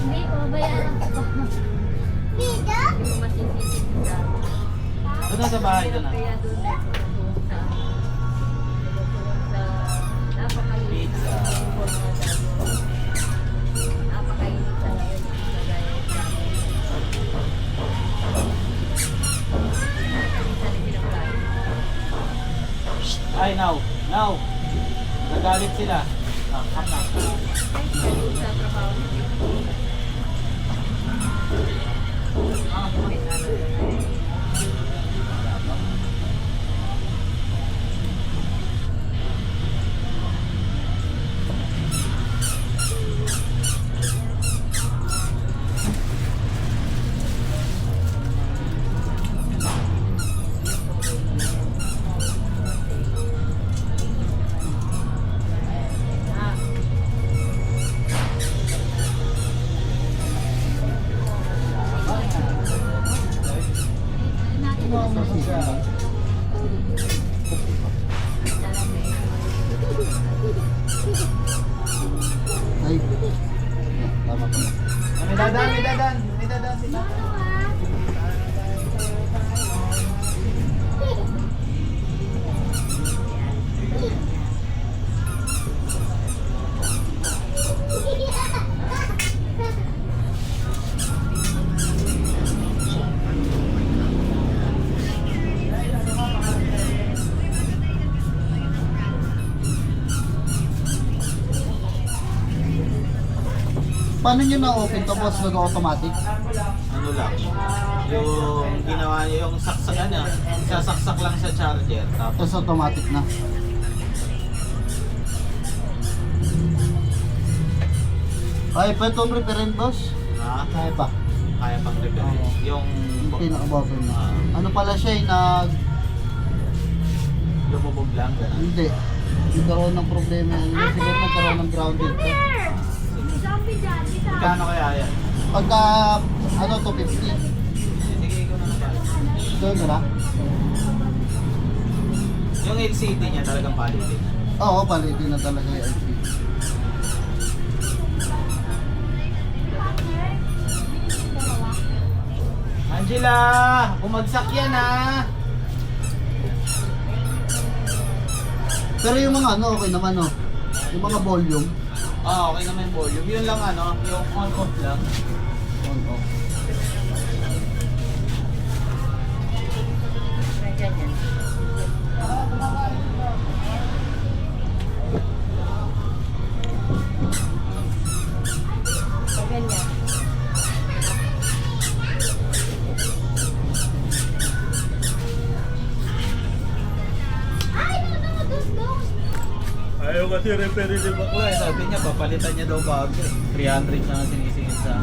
Hindi po, bayaran ko pa. Dito? Yung masisisip ka. Doon na sa bahay, doon na. Kaya doon na sa napakainit. Pizza. Napakainit sa ngayon. Ay, now. Nagalit sila. Cut na. Sa trabaho Ay, tama pala. May dadan sila. Paano nyo na-open to, boss? Nag-automatic? Ano lang, yung ginawa niya, yung saksakan niya, sasaksak lang sa charger. Tapos, Tapos automatic na. Kaya pa itong referent, boss? Kaya pa. kaya pang repair. Oo. Yung Yung pinaka-bottom na. Ano pala siya lumubog lang, gano'n. Hindi. Nagkaroon ng problema yan. Siguro nagkaroon ng grounded to. Kano kaya yan? Pagka, 250. Sige, ikaw na naman. Doon na. Yung LCD niya talagang palitin. Oo, palitin na talaga yung LCD. Angela! Bumagsak yan ha! Pero yung mga okay naman yung mga volume, Okay naman yung volume. Yun lang yung on-off lang. on off. Ayaw kasi repair ni bakla. Sabi niya, papalitan niya daw bago. 300 na sinisingit sa